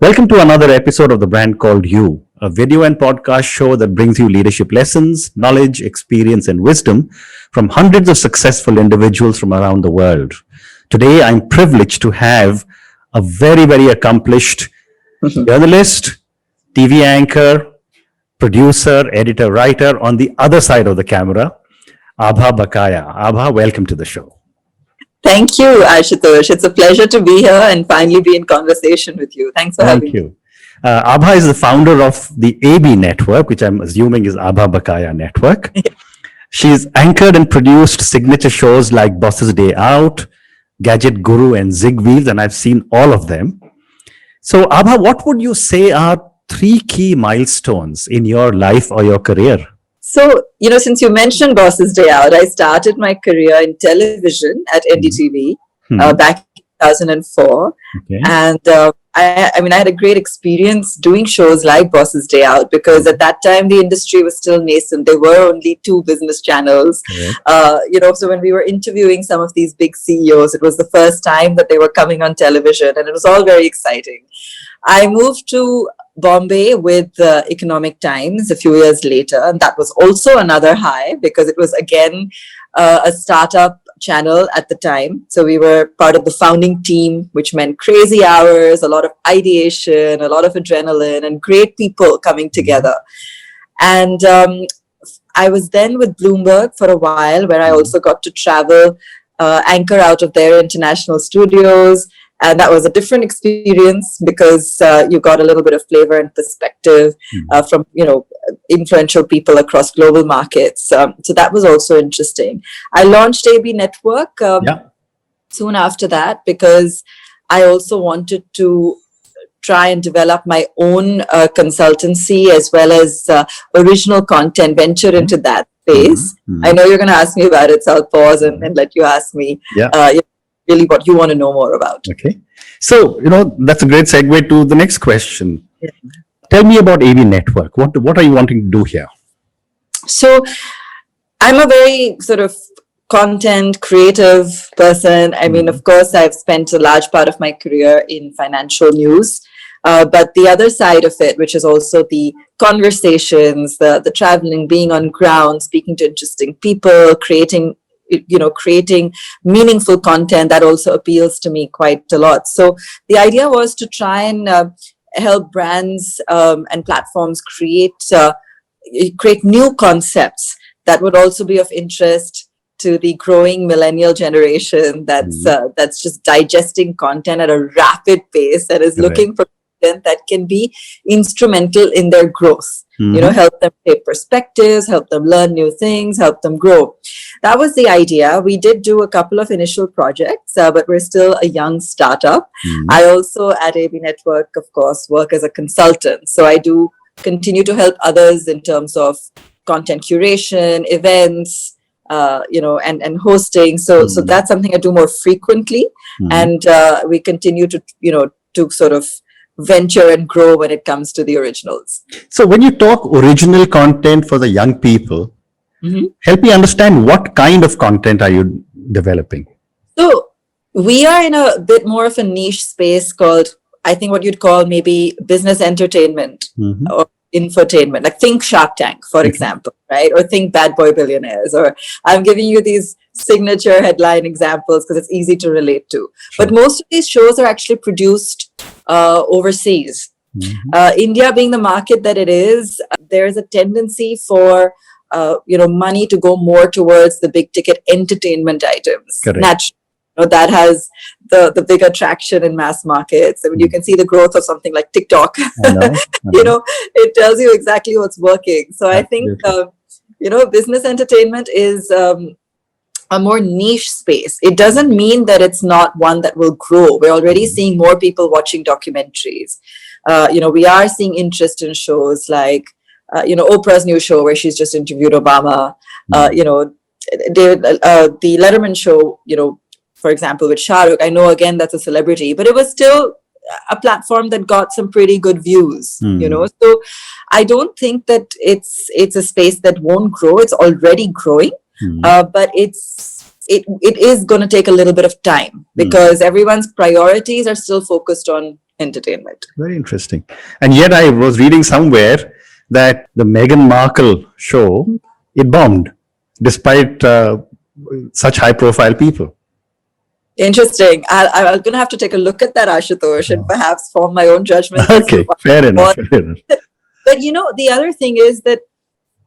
Welcome to another episode of The Brand Called You, a video and podcast show that brings you leadership lessons, knowledge, experience, and wisdom from hundreds of successful individuals from around the world. Today, I'm privileged to have a very accomplished journalist, TV anchor, producer, editor, writer on the other side of the camera, Aabha Bakaya. Aabha, welcome to the show. Thank you, Ashutosh. It's a pleasure to be here and finally be in conversation with you. Thanks for having me. Thank you. Aabha is the founder of the AB network, which I'm assuming is Aabha Bakaya network. She's anchored and produced signature shows like Boss's Day Out, Gadget Guru, and Zig Wheels, and I've seen all of them. So, Aabha, what would you say are three key milestones in your life or your career? So, since you mentioned Boss's Day Out, I started my career in television at NDTV back in 2004. Okay. And I had a great experience doing shows like Boss's Day Out because at that time the industry was still nascent. There were only two business channels. So when we were interviewing some of these big CEOs, it was the first time that they were coming on television, and it was all very exciting. I moved to Bombay with the Economic Times a few years later, and that was also another high because it was again a startup channel at the time. So we were part of the founding team, which meant crazy hours, a lot of ideation, a lot of adrenaline, and great people coming together. And I was then with Bloomberg for a while, where I also got to travel, anchor out of their international studios. And that was a different experience because you got a little bit of flavor and perspective from, influential people across global markets. So that was also interesting. I launched AB Network soon after that because I also wanted to try and develop my own consultancy as well as original content, venture into that space. I know you're going to ask me about it, so I'll pause and let you ask me. Really what you want to know more about. Okay. So, that's a great segue to the next question. Yeah. Tell me about AB Network. What are you wanting to do here? So, I'm a very sort of content creative person. I mean, of course, I've spent a large part of my career in financial news. But the other side of it, which is also the conversations, the traveling, being on ground, speaking to interesting people, creating meaningful content, that also appeals to me quite a lot. So the idea was to try and help brands and platforms create new concepts that would also be of interest to the growing millennial generation that's just digesting content at a rapid pace, that is looking for content that can be instrumental in their growth. Help them take perspectives, help them learn new things, help them grow. That was the idea. We did do a couple of initial projects, but we're still a young startup. I also at AB Network, of course, work as a consultant. So I do continue to help others in terms of content curation, events, and hosting. So that's something I do more frequently. And we continue to sort of venture and grow when it comes to the originals. So when you talk original content for the young people, help me understand what kind of content are you developing? So we are in a bit more of a niche space called, I think what you'd call maybe business entertainment or infotainment, like think Shark Tank, for example, right? Or think Bad Boy Billionaires, or I'm giving you these signature headline examples because it's easy to relate to. Sure. But most of these shows are actually produced overseas. India being the market that it is, there's a tendency for money to go more towards the big ticket entertainment items. Naturally, that has the bigger traction in mass markets. I mean, you can see the growth of something like TikTok. I know. It tells you exactly what's working. So absolutely. I think business entertainment is a more niche space. It doesn't mean that it's not one that will grow. We're already seeing more people watching documentaries. We are seeing interest in shows like Oprah's new show where she's just interviewed Obama. The Letterman show, for example, with Shah Rukh. I know, again, that's a celebrity, but it was still a platform that got some pretty good views, So I don't think that it's a space that won't grow. It's already growing, but it is going to take a little bit of time because everyone's priorities are still focused on entertainment. Very interesting. And yet I was reading somewhere that the Meghan Markle show, it bombed despite such high profile people. Interesting. I'm going to have to take a look at that, Ashutosh, and perhaps form my own judgment. Okay, fair enough. But the other thing is that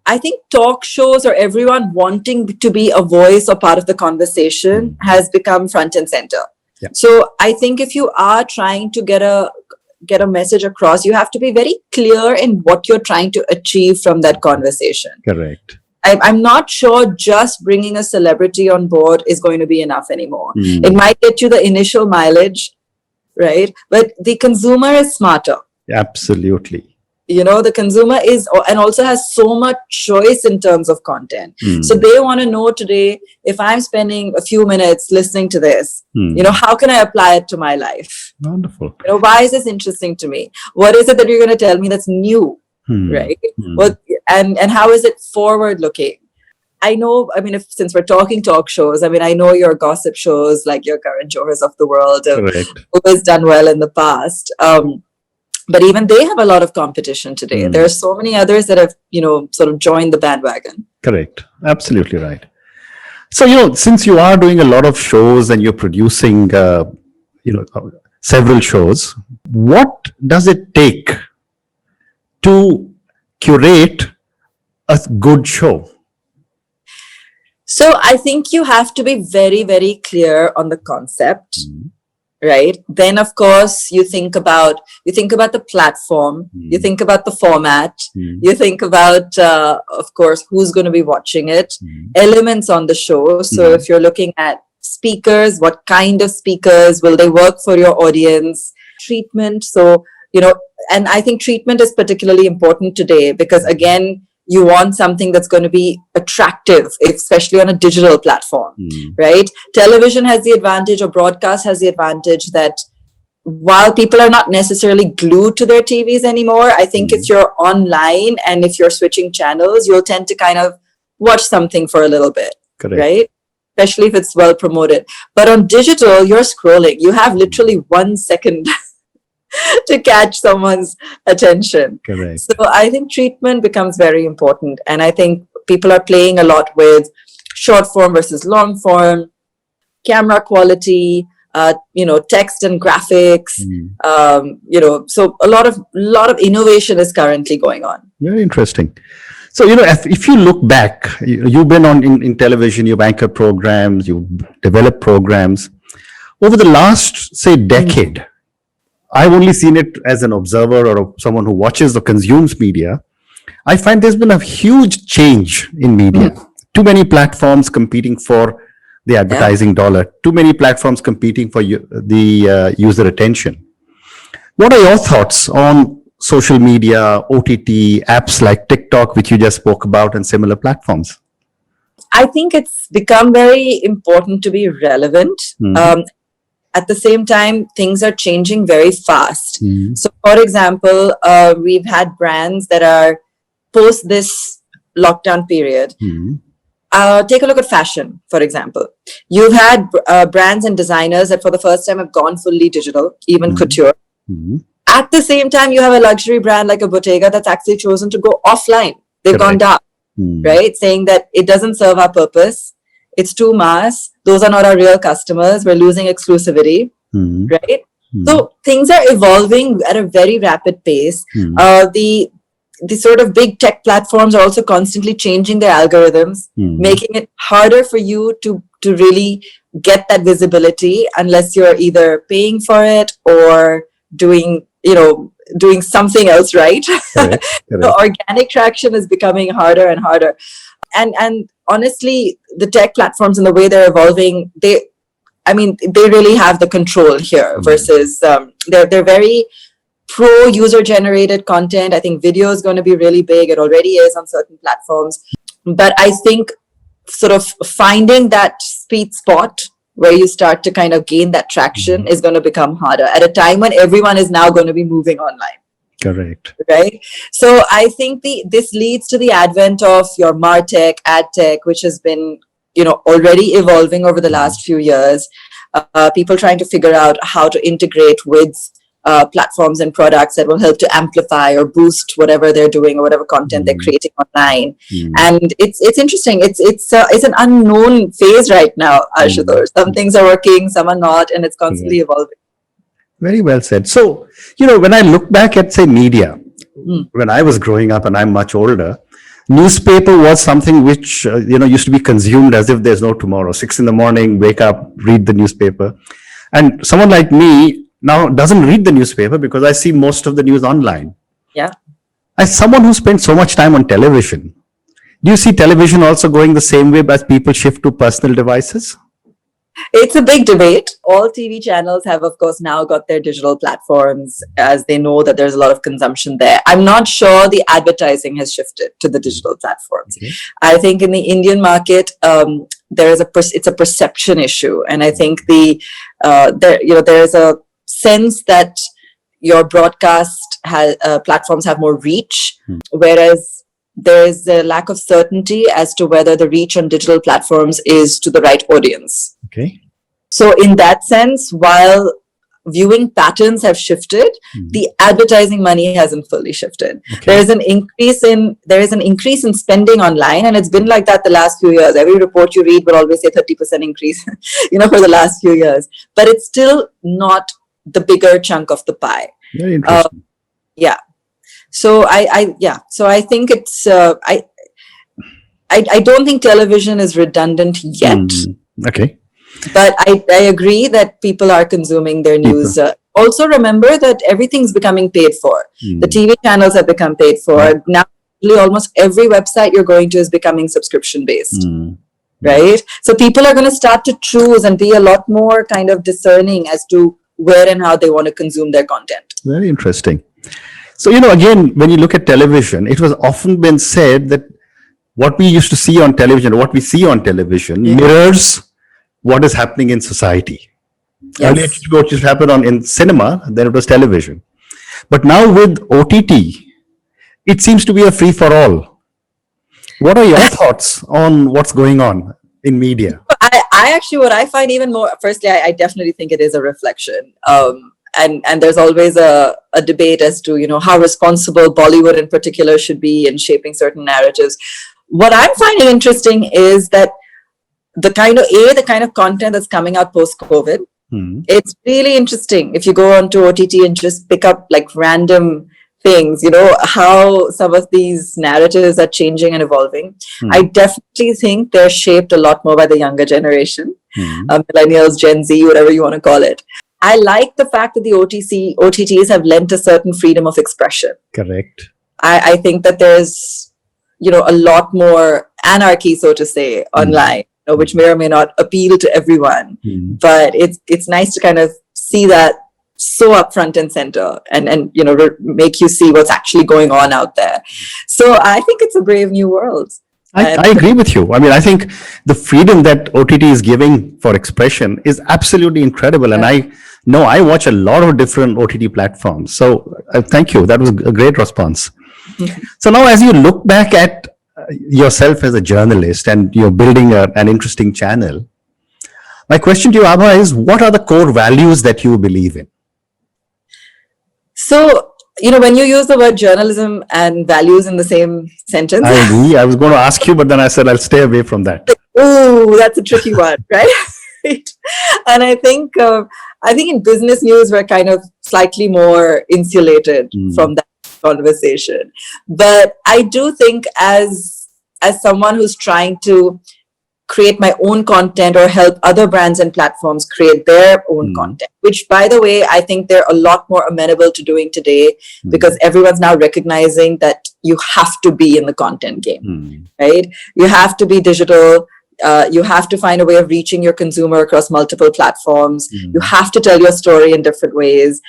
I think talk shows or everyone wanting to be a voice or part of the conversation has become front and center. Yeah. So I think if you are trying to get a message across, you have to be very clear in what you're trying to achieve from that conversation. Correct. I'm not sure just bringing a celebrity on board is going to be enough anymore. It might get you the initial mileage, right? But the consumer is smarter. Absolutely. The consumer is, and also has so much choice in terms of content. So they want to know today, if I'm spending a few minutes listening to this, how can I apply it to my life? Wonderful. Why is this interesting to me? What is it that you're going to tell me that's new? Right? And how is it forward looking? I know, since we're talking talk shows, I know your gossip shows like your Karan Johar's of the world have always done well in the past. But even they have a lot of competition today. There are so many others that have, sort of joined the bandwagon. Correct. Absolutely right. So, since you are doing a lot of shows and you're producing, several shows, what does it take to curate a good show? So I think you have to be very, very clear on the concept. Right. Then, of course, you think about the platform, you think about the format, you think about, of course, who's going to be watching it, elements on the show. So if you're looking at speakers, what kind of speakers, will they work for your audience, treatment. So, and I think treatment is particularly important today because, again, you want something that's going to be attractive, especially on a digital platform, right? Television has the advantage, or broadcast has the advantage, that while people are not necessarily glued to their TVs anymore, I think if you're online and if you're switching channels, you'll tend to kind of watch something for a little bit, right? Especially if it's well promoted. But on digital, you're scrolling. You have literally 1 second to catch someone's attention. Correct. So I think treatment becomes very important. And I think people are playing a lot with short form versus long form, camera quality, text and graphics, so a lot of innovation is currently going on. Very interesting. So, if you look back, you've been in television, you've anchored programs, you've developed programs. Over the last, say, decade, I've only seen it as an observer or someone who watches or consumes media. I find there's been a huge change in media. Too many platforms competing for the advertising dollar. Too many platforms competing for the user attention. What are your thoughts on social media, OTT, apps like TikTok, which you just spoke about, and similar platforms? I think it's become very important to be relevant. At the same time, things are changing very fast. So, for example, we've had brands that are post this lockdown period. Take a look at fashion, for example. You've had brands and designers that for the first time have gone fully digital, even couture. At the same time, you have a luxury brand like a Bottega that's actually chosen to go offline. They've gone dark, right? Saying that it doesn't serve our purpose. It's too mass. Those are not our real customers. We're losing exclusivity, right? So things are evolving at a very rapid pace. The sort of big tech platforms are also constantly changing their algorithms, making it harder for you to really get that visibility unless you're either paying for it or doing something else right. Correct. So organic traction is becoming harder and harder. And honestly, the tech platforms and the way they're evolving, they really have the control here versus they're very pro user generated content. I think video is going to be really big. It already is on certain platforms. But I think sort of finding that sweet spot where you start to kind of gain that traction is going to become harder at a time when everyone is now going to be moving online. Correct. Right. So I think this leads to the advent of your MarTech, AdTech, which has been, already evolving over the last few years. People trying to figure out how to integrate with platforms and products that will help to amplify or boost whatever they're doing or whatever content they're creating online. And it's interesting. It's an unknown phase right now, Ashutosh. Some things are working, some are not, and it's constantly evolving. Very well said. So, when I look back at, say, media, when I was growing up, and I'm much older, newspaper was something which, used to be consumed as if there's no tomorrow. 6 a.m, wake up, read the newspaper. And someone like me now doesn't read the newspaper because I see most of the news online. Yeah. As someone who spent so much time on television, do you see television also going the same way as people shift to personal devices? It's a big debate. All TV channels have, of course, now got their digital platforms as they know that there's a lot of consumption there. I'm not sure the advertising has shifted to the digital platforms. Okay. I think in the Indian market, it's a perception issue, and I think there is a sense that your broadcast platforms have more reach, whereas there is a lack of certainty as to whether the reach on digital platforms is to the right audience. Okay. So in that sense, while viewing patterns have shifted, the advertising money hasn't fully shifted. Okay. There is an increase in spending online, and it's been like that the last few years. Every report you read will always say 30% increase, for the last few years. But it's still not the bigger chunk of the pie. Very interesting. Yeah. So I think it's I don't think television is redundant yet. Okay. But I agree that people are consuming their news. Also remember that everything's becoming paid for. The TV channels have become paid for. Now almost every website you're going to is becoming subscription based. Right? So people are going to start to choose and be a lot more kind of discerning as to where and how they want to consume their content. Very interesting. So, again, when you look at television, it was often been said that what we used to see on television, what we see on television mirrors what is happening in society. Yes. Earlier, what used to happen in cinema, then it was television. But now with OTT, it seems to be a free-for-all. What are your thoughts on what's going on in media? I actually, what I find even more, firstly, I definitely think it is a reflection. And there's always a debate as to, how responsible Bollywood in particular should be in shaping certain narratives. What I'm finding interesting is that the kind of content that's coming out post-COVID, it's really interesting. If you go onto OTT and just pick up like random things, how some of these narratives are changing and evolving. I definitely think they're shaped a lot more by the younger generation, millennials, Gen Z, whatever you want to call it. I like the fact that the OTTs have lent a certain freedom of expression. Correct. I think that there's, a lot more anarchy, so to say, online, which may or may not appeal to everyone. But it's nice to kind of see that so up front and center and make you see what's actually going on out there. So I think it's a brave new world. I agree with you. I mean, I think the freedom that OTT is giving for expression is absolutely incredible. And I know I watch a lot of different OTT platforms. So thank you. That was a great response. So now as you look back at yourself as a journalist and you're building an interesting channel, my question to you, Aabha, is what are the core values that you believe in? So, when you use the word journalism and values in the same sentence. I agree. I was going to ask you, but then I said I'll stay away from that. Oh, that's a tricky one, right? And I think in business news, we're kind of slightly more insulated from that conversation. But I do think as someone who's trying to create my own content or help other brands and platforms create their own content, which, by the way, I think they're a lot more amenable to doing today because everyone's now recognizing that you have to be in the content game, right? You have to be digital. You have to find a way of reaching your consumer across multiple platforms. You have to tell your story in different ways.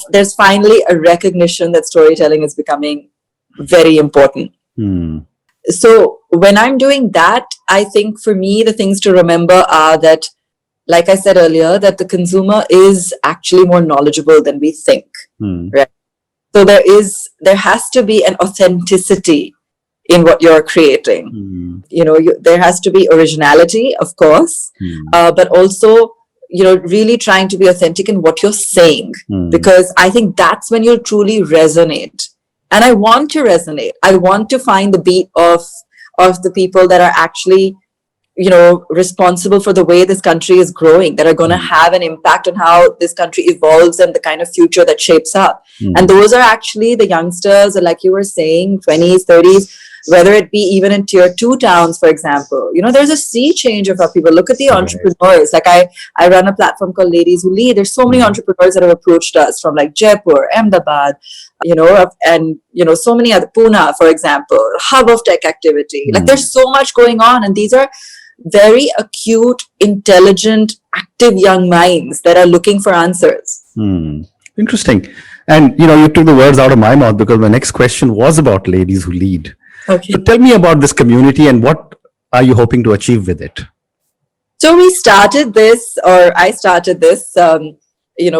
There's finally a recognition that storytelling is becoming very important. So when I'm doing that, I think for me, the things to remember are that, like I said earlier, that the consumer is actually more knowledgeable than we think, right? So there has to be an authenticity in what you're creating. There has to be originality, of course, but also, really trying to be authentic in what you're saying, because I think that's when you'll truly resonate. And I want to resonate. I want to find the beat of the people that are actually, responsible for the way this country is growing, that are going to have an impact on how this country evolves and the kind of future that shapes up. And those are actually the youngsters, like you were saying, 20s, 30s, whether it be even in tier 2 towns, for example. There's a sea change of how people look at the entrepreneurs. Like I run a platform called Ladies Who Lead. There's so many entrepreneurs that have approached us from like Jaipur, Ahmedabad, and so many other, Pune, for example, hub of tech activity. Like there's so much going on, and these are very acute, intelligent, active young minds that are looking for answers. Interesting. And you took the words out of my mouth, because my next question was about Ladies Who Lead. Okay. So tell me about this community and what are you hoping to achieve with it? So I started this,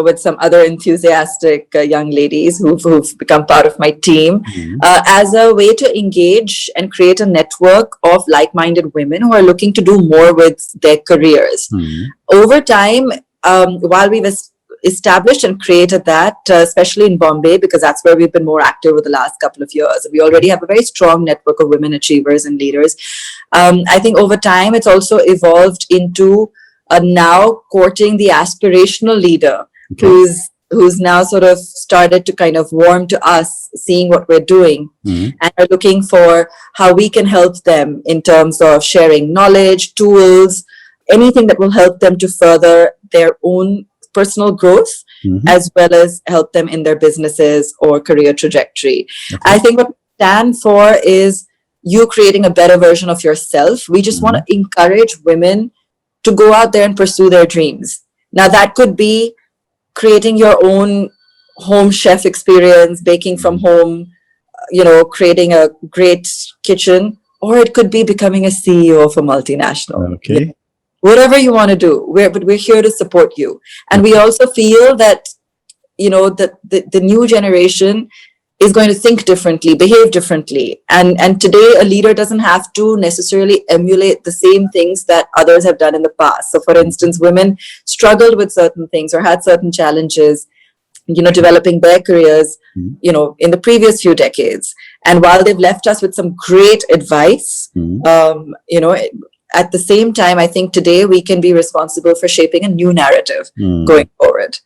with some other enthusiastic young ladies who've become part of my team, as a way to engage and create a network of like-minded women who are looking to do more with their careers. Over time, while we've established and created that, especially in Bombay, because that's where we've been more active over the last couple of years. We already have a very strong network of women achievers and leaders. I think over time, it's also evolved into now courting the aspirational leader, who's now sort of started to kind of warm to us, seeing what we're doing, and are looking for how we can help them in terms of sharing knowledge, tools, anything that will help them to further their own personal growth, as well as help them in their businesses or career trajectory. I think what we stand for is you creating a better version of yourself. We just want to encourage women to go out there and pursue their dreams. Now, that could be creating your own home chef experience, baking from home, creating a great kitchen, or it could be becoming a CEO of a multinational. Okay. Whatever you want to do, but we're here to support you. And we also feel that, that the new generation is going to think differently, behave differently. And today, a leader doesn't have to necessarily emulate the same things that others have done in the past. So, for instance, women struggled with certain things or had certain challenges, developing their careers, in the previous few decades. And while they've left us with some great advice, at the same time, I think today we can be responsible for shaping a new narrative going forward.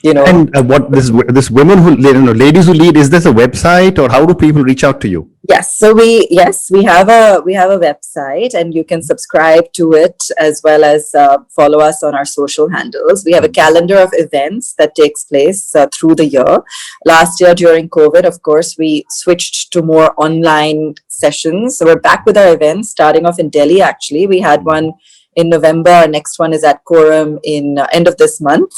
And what this women who Ladies Who Lead, is this a website, or how do people reach out to you? Yes, so we have a website, and you can subscribe to it as well as follow us on our social handles. We have a calendar of events that takes place through the year. Last year during COVID, of course, we switched to more online sessions. So we're back with our events, starting off in Delhi. Actually, we had one in November. Our next one is at Quorum in end of this month,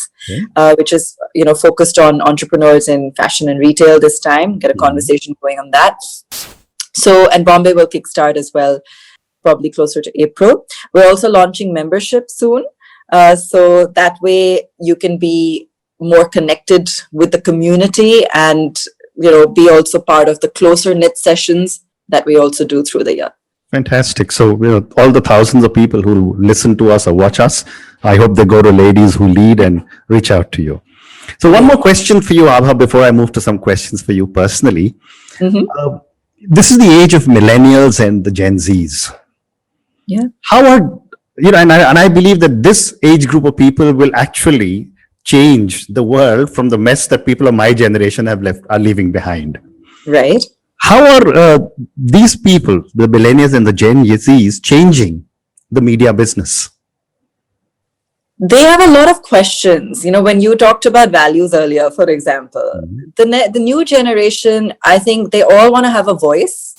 which is focused on entrepreneurs in fashion and retail this time. Get a conversation going on that. So, and Bombay will kickstart as well, probably closer to April. We're also launching membership soon, so that way you can be more connected with the community and be also part of the closer knit sessions that we also do through the year. Fantastic. So, all the thousands of people who listen to us or watch us, I hope they go to Ladies Who Lead and reach out to you. So, one more question for you, Aabha, before I move to some questions for you personally. This is the age of millennials and the Gen Zs. Yeah. How are, and I believe that this age group of people will actually change the world from the mess that people of my generation are leaving behind. Right. How are these people, the millennials and the Gen Zs, changing the media business? They have a lot of questions. When you talked about values earlier, for example, the new generation, I think they all want to have a voice,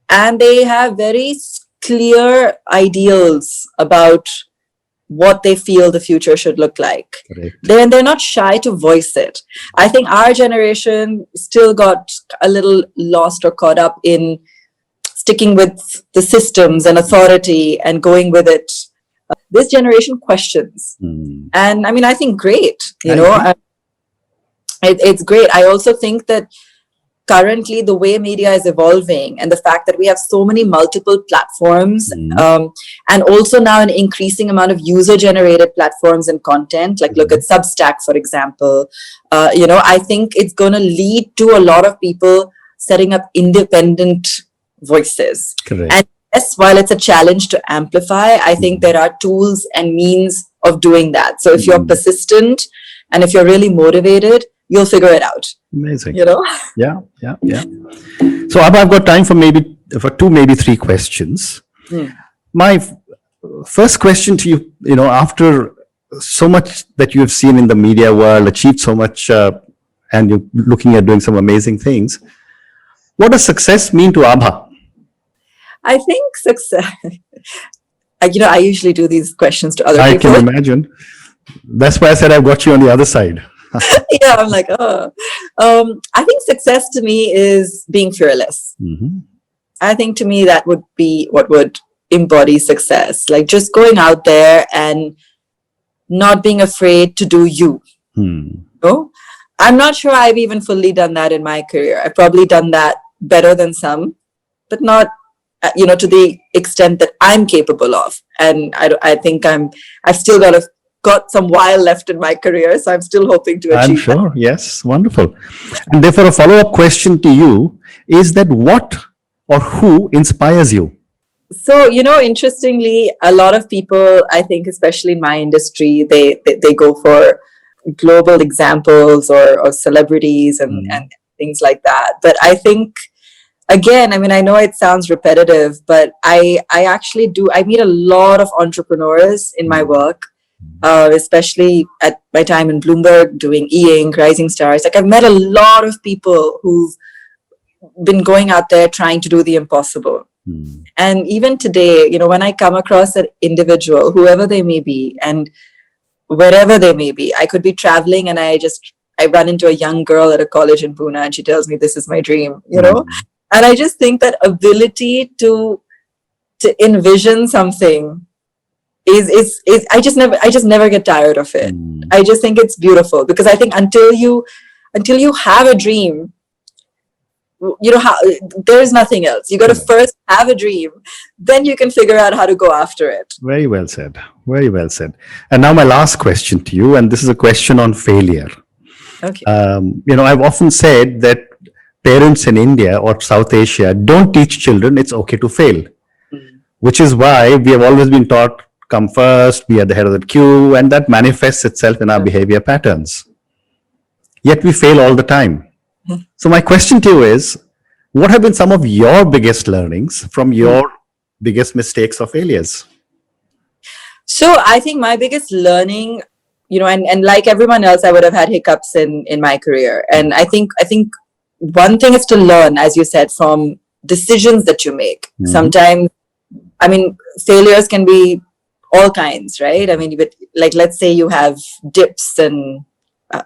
and they have very clear ideals about what they feel the future should look like. They're not shy to voice it. I think our generation still got a little lost or caught up in sticking with the systems and authority and going with it. This generation questions. And I think great, it's great. I also think that currently the way media is evolving and the fact that we have so many multiple platforms, and also now an increasing amount of user generated platforms and content, like look at Substack, for example, I think it's going to lead to a lot of people setting up independent voices. Correct. And yes, while it's a challenge to amplify, I think there are tools and means of doing that. So if you're persistent and if you're really motivated, you'll figure it out. Amazing. Yeah. So I've got time for two, maybe three questions. My first question to you, after so much that you have seen in the media world, achieved so much, and you're looking at doing some amazing things, what does success mean to Aabha? I think success, I usually do these questions to other people. I can imagine. That's why I said I've got you on the other side. Yeah, I'm like, I think success to me is being fearless. I think to me that would be what would embody success, like just going out there and not being afraid to do you. I'm not sure I've even fully done that in my career. I've probably done that better than some, but not to the extent that I'm capable of. And I think I've still got some while left in my career, so I'm still hoping to achieve. I'm sure. That. Yes, wonderful. And therefore, a follow-up question to you is that what or who inspires you? So, interestingly, a lot of people, I think, especially in my industry, they go for global examples or celebrities and things like that. But I think, again, I know it sounds repetitive, but I actually do. I meet a lot of entrepreneurs in my work, especially at my time in Bloomberg doing e-ink, Rising Stars. Like I've met a lot of people who've been going out there trying to do the impossible. And even today, when I come across an individual, whoever they may be, and wherever they may be, I could be traveling and I run into a young girl at a college in Pune and she tells me this is my dream, And I just think that ability to envision something is I just never get tired of it. I just think it's beautiful because I think until you have a dream, there's nothing else. You got to first have a dream, then you can figure out how to go after it. Very well said. Very well said. And now my last question to you, and this is a question on failure. Okay. I've often said that parents in India or South Asia don't teach children it's okay to fail, which is why we have always been taught come first, be at the head of the queue, and that manifests itself in our behavior patterns. Yet we fail all the time. So my question to you is, what have been some of your biggest learnings from your biggest mistakes or failures? So I think my biggest learning, and like everyone else, I would have had hiccups in my career. And I think one thing is to learn, as you said, from decisions that you make. Sometimes, failures can be all kinds, right? Like, let's say you have dips and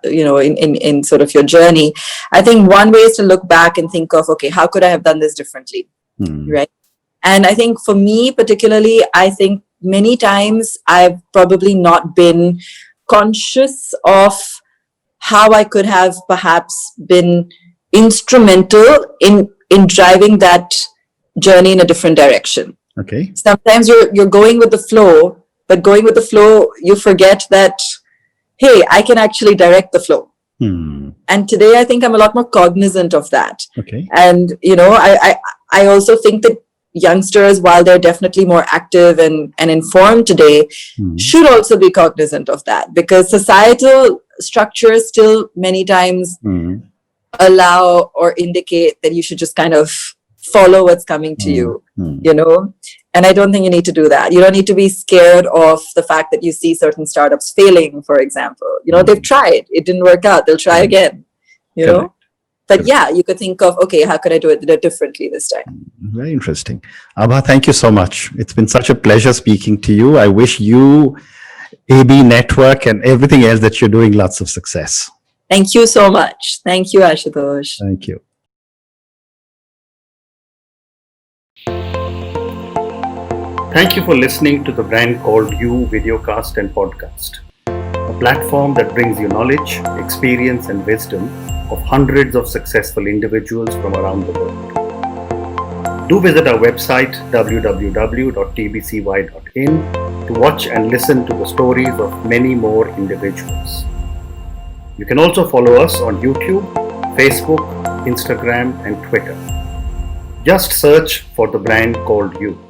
in sort of your journey. I think one way is to look back and think of, okay, how could I have done this differently? Right. And I think for me particularly, I think many times I've probably not been conscious of how I could have perhaps been instrumental in driving that journey in a different direction. Okay. Sometimes you're going with the flow, but going with the flow, you forget that, hey, I can actually direct the flow. And today I think I'm a lot more cognizant of that. Okay. And, I also think that youngsters, while they're definitely more active and informed today, should also be cognizant of that, because societal structures still many times allow or indicate that you should just kind of follow what's coming to you, And I don't think you need to do that. You don't need to be scared of the fact that you see certain startups failing, for example. They've tried. It didn't work out. They'll try again, know. But yeah, you could think of, okay, how could I do it differently this time? Very interesting. Aabha, thank you so much. It's been such a pleasure speaking to you. I wish you, AB Network, and everything else that you're doing lots of success. Thank you so much. Thank you, Ashutosh. Thank you. Thank you for listening to the Brand Called You videocast and podcast. a platform that brings you knowledge, experience, and wisdom of hundreds of successful individuals from around the world. Do visit our website www.tbcy.in to watch and listen to the stories of many more individuals. You can also follow us on YouTube, Facebook, Instagram, and Twitter. Just search for the brand called You.